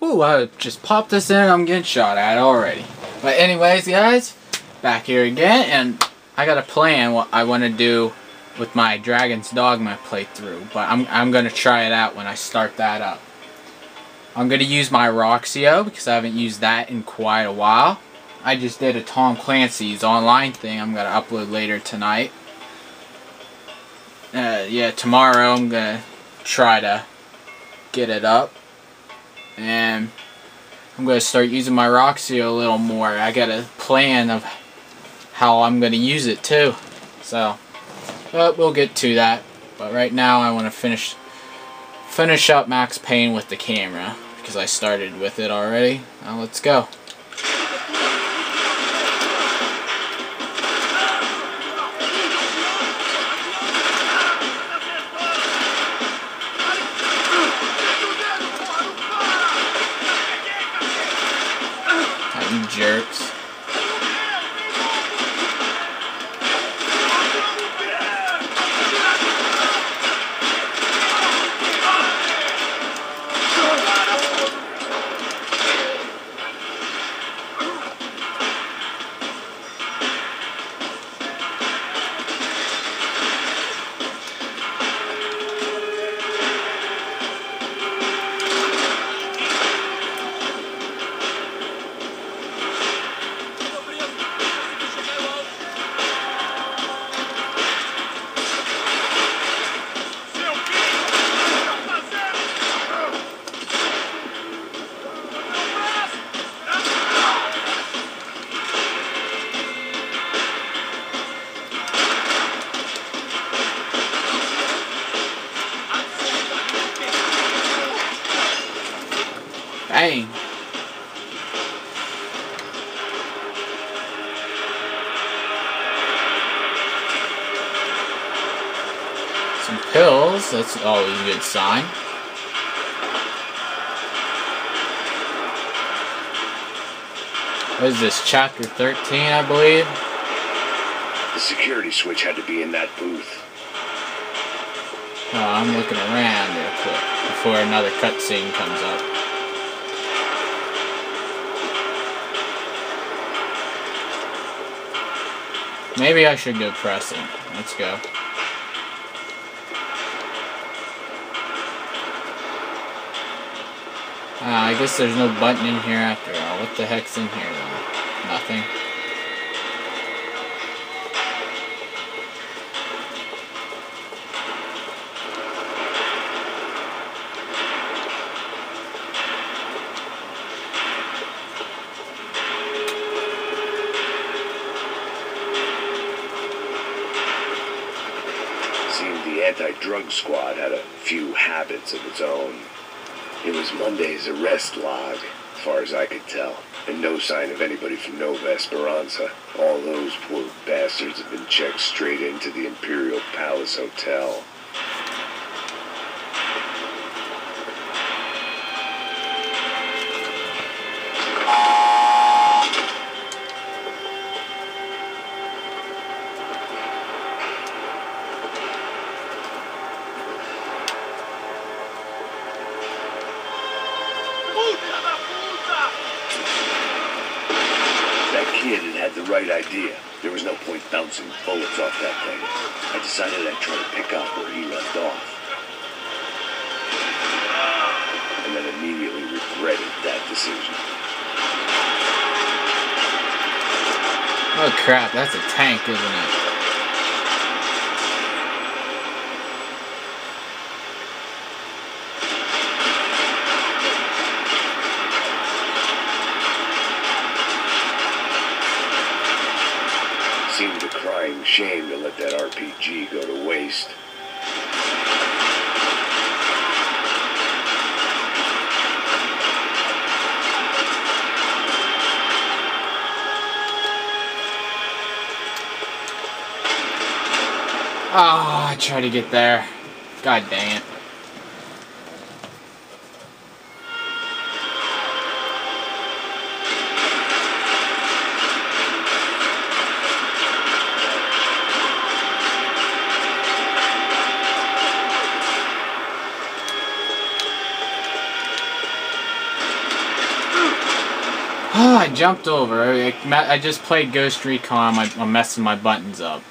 Ooh, I just popped this in, I'm getting shot at already. But anyways, guys, back here again, and I got a plan what I want to do with my Dragon's Dogma playthrough, but I'm going to try it out when I start that up. I'm going to use my Roxio, because I haven't used that in quite a while. I just did a Tom Clancy's online thing I'm going to upload later tonight. Yeah, tomorrow I'm going to try to get it up. And I'm going to start using my Roxio a little more. I got a plan of how I'm going to use it too. So, but we'll get to that. But right now I want to finish up Max Payne with the camera, because I started with it already. Now let's go. You jerks. Dang. Some pills, that's always a good sign. What is this, chapter 13, I believe? The security switch had to be in that booth. Oh, I'm looking around real quick before another cutscene comes up. Maybe I should go pressing. Let's go. I guess there's no button in here after all. What the heck's in here though? Nothing. The anti-drug squad had a few habits of its own. It was Monday's arrest log, as far as I could tell, and no sign of anybody from Nova Esperanza. All those poor bastards have been checked straight into the Imperial Palace Hotel. That kid had the right idea. There was no point bouncing bullets off that thing. I decided I'd try to pick up where he left off. And then immediately regretted that decision. Oh crap, that's a tank, isn't it? Seemed a crying shame to let that RPG go to waste. Oh, I tried to get there. God dang it. Oh, I jumped over. I just played Ghost Recon. I'm messing my buttons up.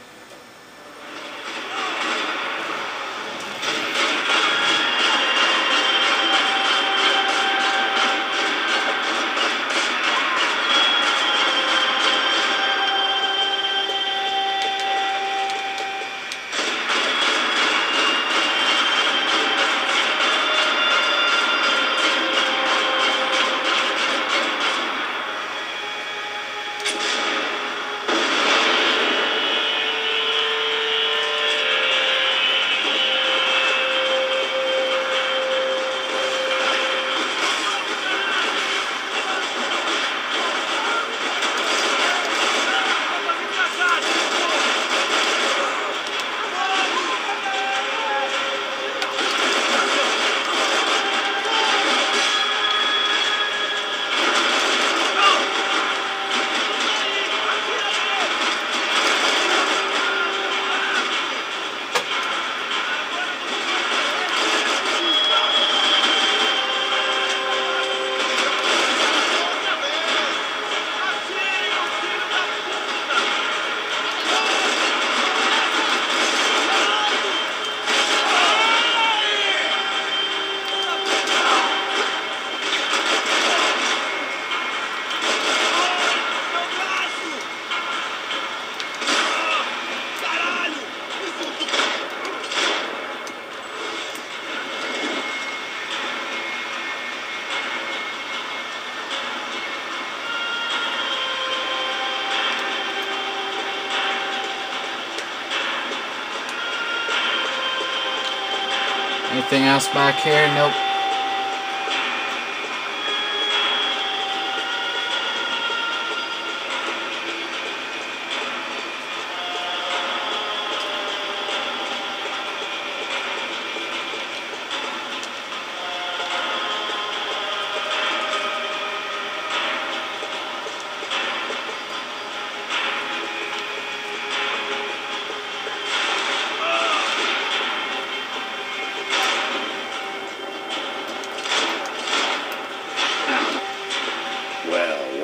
Anything else back here? Nope.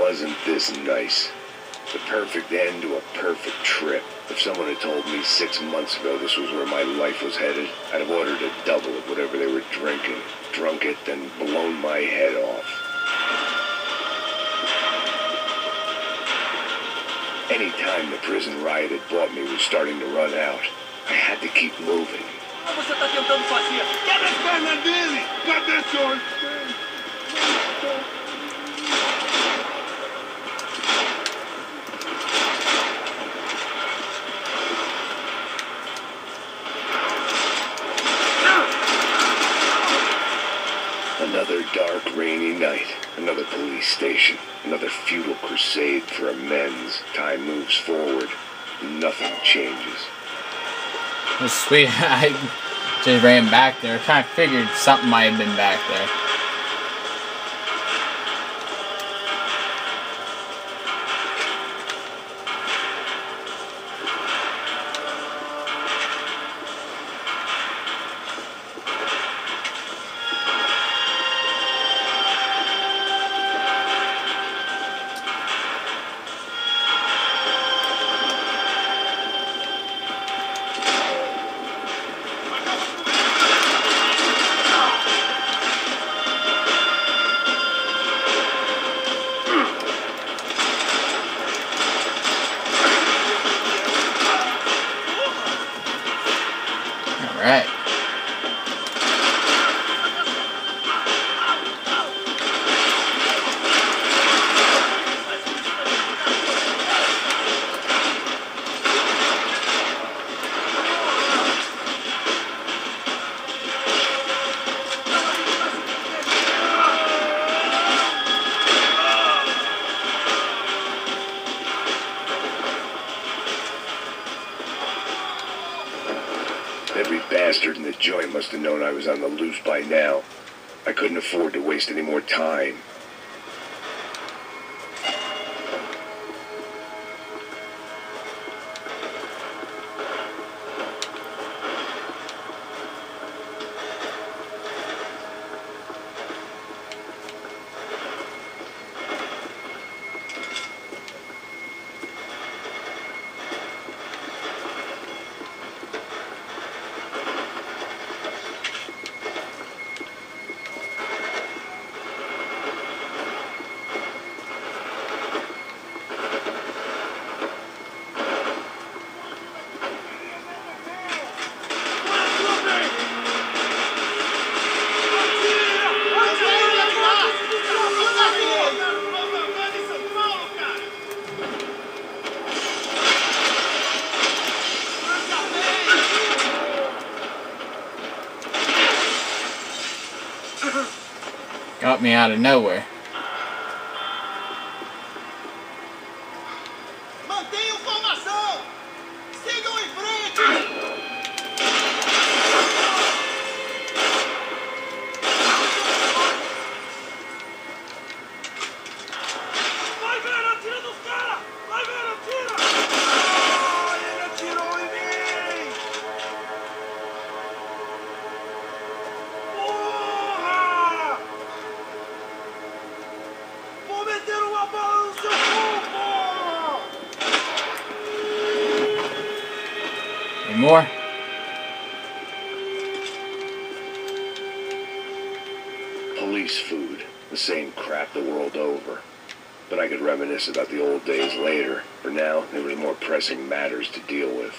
Wasn't this nice? The perfect end to a perfect trip. If someone had told me 6 months ago this was where my life was headed, I'd have ordered a double of whatever they were drinking, drunk it, then blown my head off. Any time the prison riot had bought me was starting to run out. I had to keep moving. Você tá tentando fazer? Quebra as pernas dele! Cadê seu... Another dark, rainy night. Another police station. Another futile crusade for amends. Time moves forward. Nothing changes. It's sweet. I just ran back there. I kind of figured something might have been back there. Alright. Every bastard in the joint must have known I was on the loose by now. I couldn't afford to waste any more time. got me out of nowhere. Mantenham formação! Sigam em frente! Vai ver, atira nos caras! Vai ver, atira! Ah, ele atirou em mim! Porra! Vou meter uma bala no seu corpo! Any more? Police food, the same crap the world over. But I could reminisce about the old days later. For now, there were more pressing matters to deal with.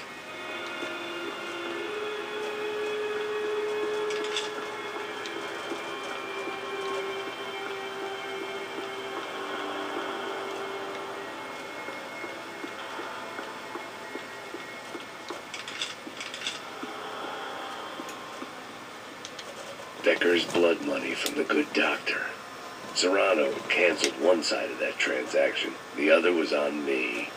Decker's blood money from the good doctor. Serrano canceled one side of that transaction. The other was on me.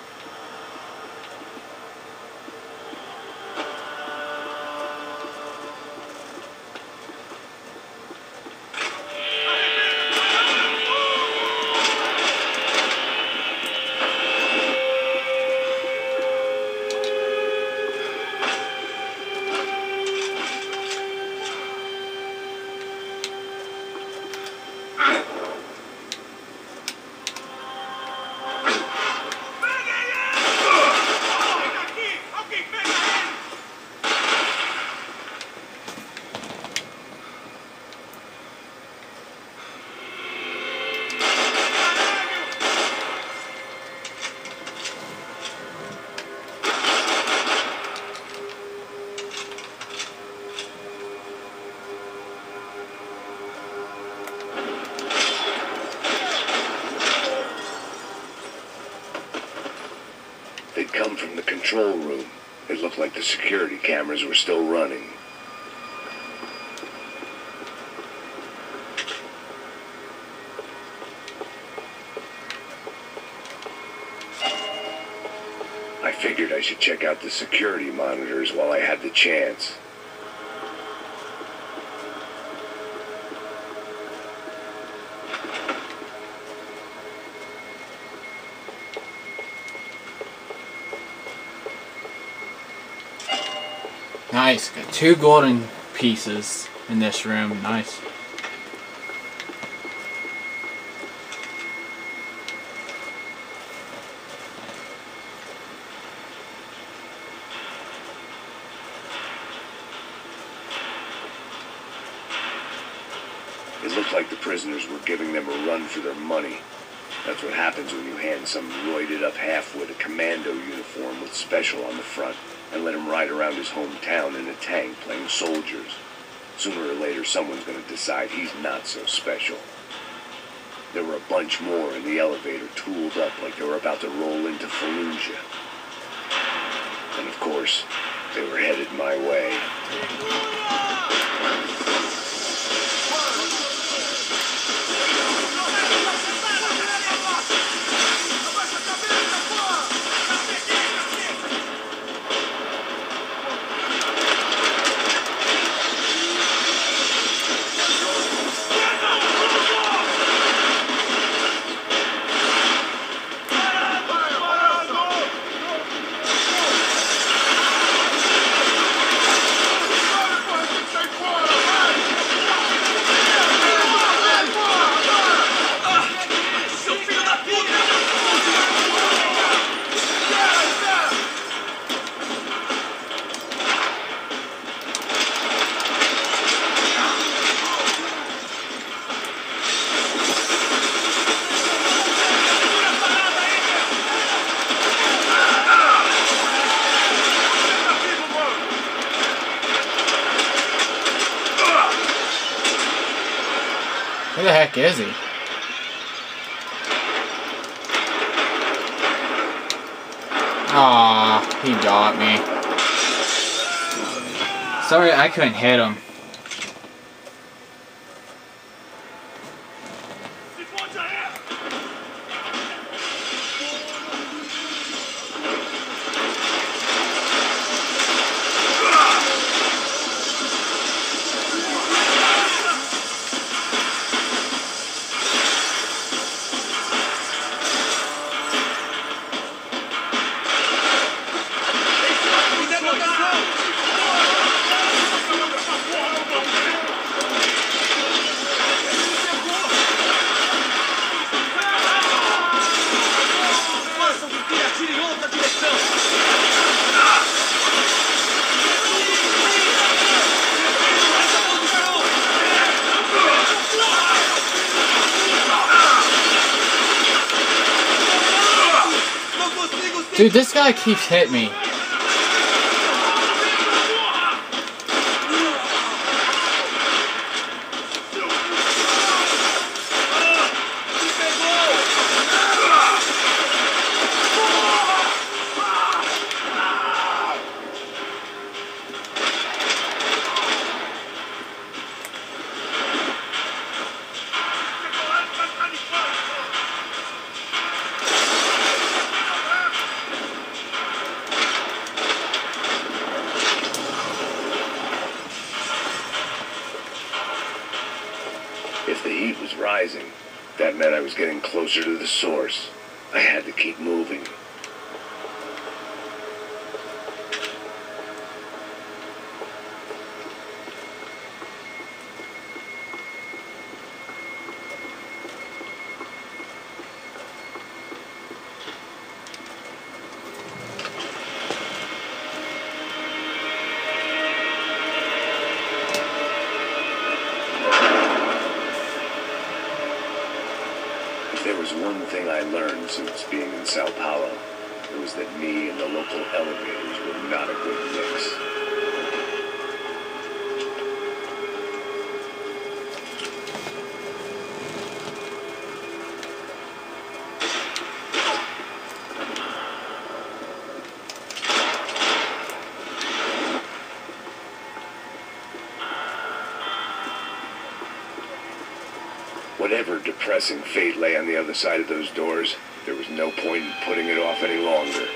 They'd come from the control room. It looked like the security cameras were still running. I figured I should check out the security monitors while I had the chance. Nice. Got 2 golden pieces in this room. Nice. It looked like the prisoners were giving them a run for their money. That's what happens when you hand some roided-up halfwit a commando uniform with special on the front and let him ride around his hometown in a tank playing soldiers. Sooner or later, someone's going to decide he's not so special. There were a bunch more in the elevator, tooled up like they were about to roll into Fallujah. And of course, they were headed my way. Where the heck is he? Aw, he got me. Sorry, I couldn't hit him. Dude, this guy keeps hitting me. If the heat was rising, that meant I was getting closer to the source. I had to keep moving. If there was one thing I learned since being in Sao Paulo, it was that me and the local elevators were not a good mix. Whatever depressing fate lay on the other side of those doors, there was no point in putting it off any longer.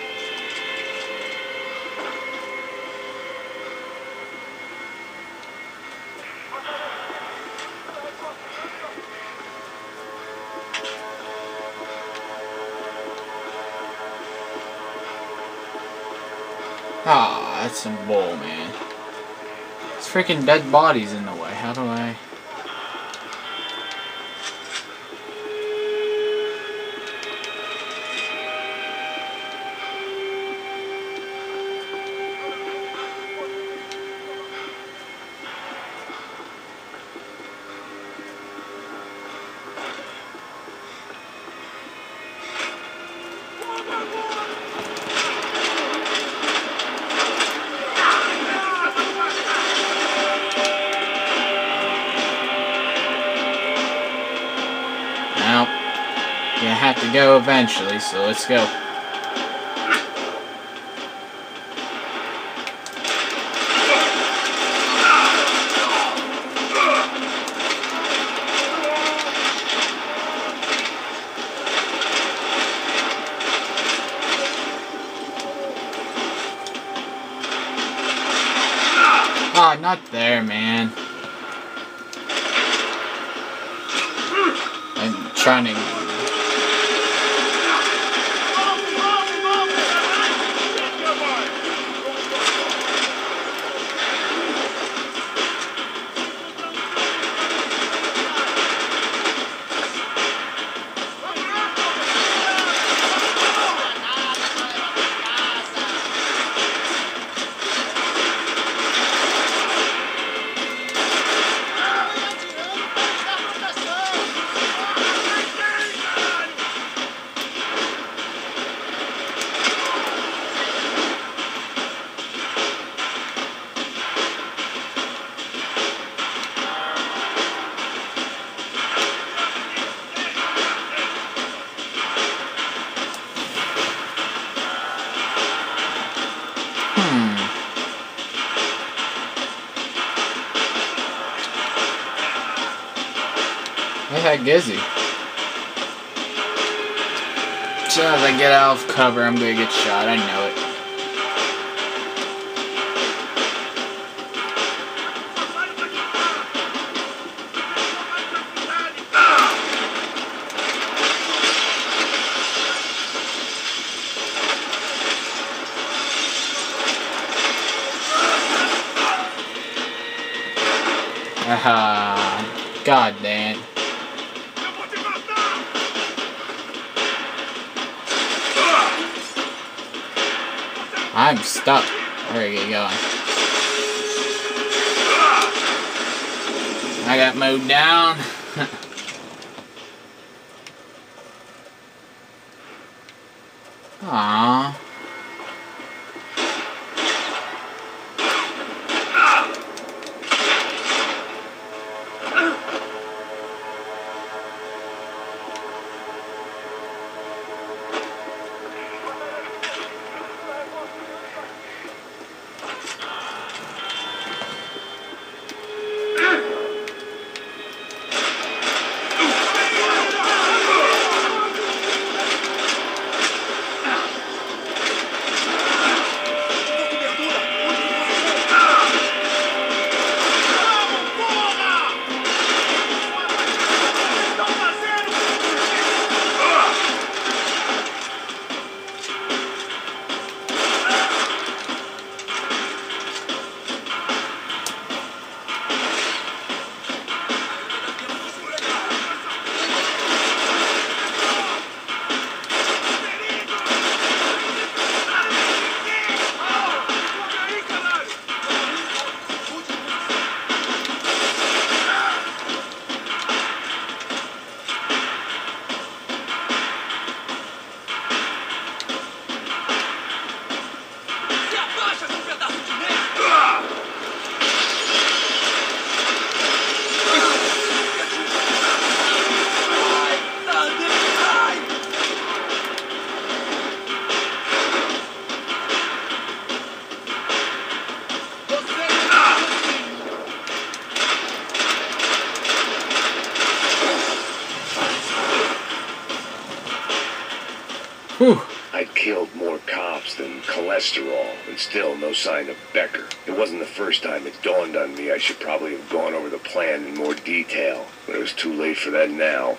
Ah, that's some bull, man. It's freaking dead bodies in the way. How do I... Gonna have to go eventually, so let's go. Ah, not there, man. I'm trying to... Where's that Gizzy? As soon as I get out of cover, I'm gonna get shot. I know it. God damn. I'm stuck. Where are you going? I got mowed down. Aww. Whew. I'd killed more cops than cholesterol, and still no sign of Becker. It wasn't the first time it dawned on me I should probably have gone over the plan in more detail, but it was too late for that now.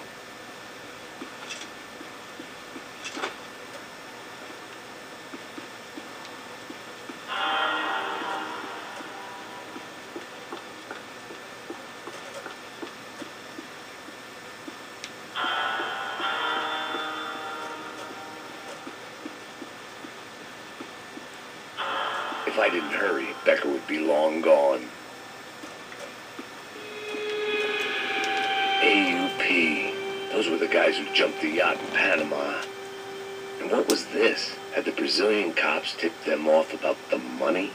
If I didn't hurry, Becker would be long gone. AUP. Those were the guys who jumped the yacht in Panama. And what was this? Had the Brazilian cops tipped them off about the money?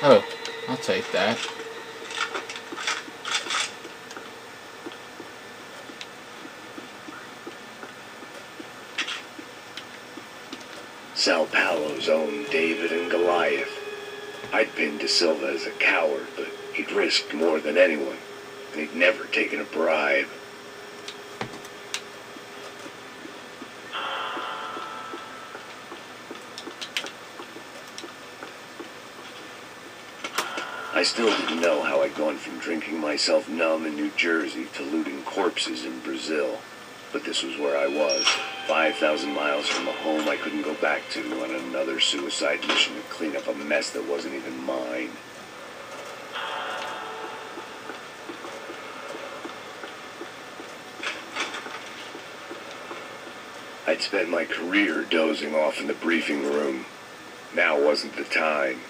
Oh, I'll take that. Sao Paulo's own David and Goliath. I'd pinned De Silva as a coward, but he'd risked more than anyone, and he'd never taken a bribe. I still didn't know how I'd gone from drinking myself numb in New Jersey to looting corpses in Brazil. But this was where I was, 5,000 miles from a home I couldn't go back to, on another suicide mission to clean up a mess that wasn't even mine. I'd spent my career dozing off in the briefing room. Now wasn't the time.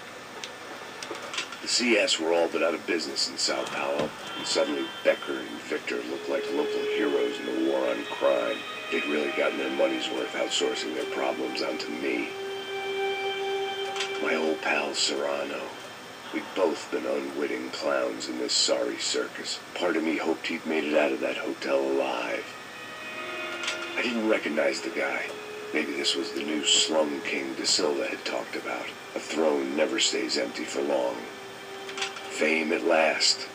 The CS were all but out of business in Sao Paulo, and suddenly Becker and Victor looked like local heroes in the war on crime. They'd really gotten their money's worth outsourcing their problems onto me. My old pal Serrano. We'd both been unwitting clowns in this sorry circus. Part of me hoped he'd made it out of that hotel alive. I didn't recognize the guy. Maybe this was the new slum king De Silva had talked about. A throne never stays empty for long. Fame at last.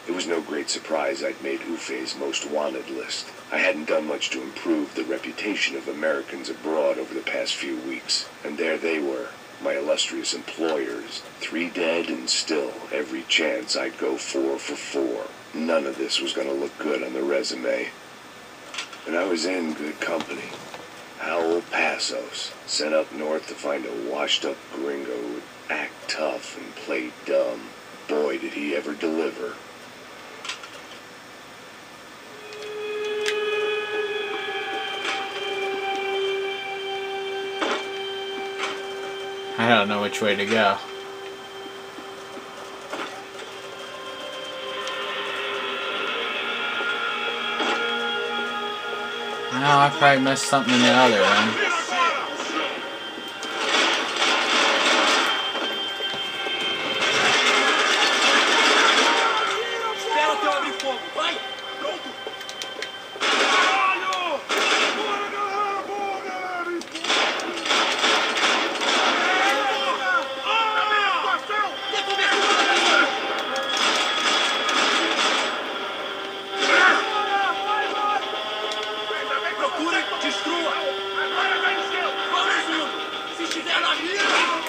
It was no great surprise I'd made Ufe's most wanted list. I hadn't done much to improve the reputation of Americans abroad over the past few weeks. And there they were, my illustrious employers. 3 dead and still every chance I'd go 4 for 4. None of this was going to look good on the resume. And I was in good company. Howell Passos, sent up north to find a washed-up gringo who would act tough and play dumb. Boy, did he ever deliver. I don't know which way to go. No, I probably missed something in the other one. Destrua! Agora vai no céu! Vamos, se estiver na mira!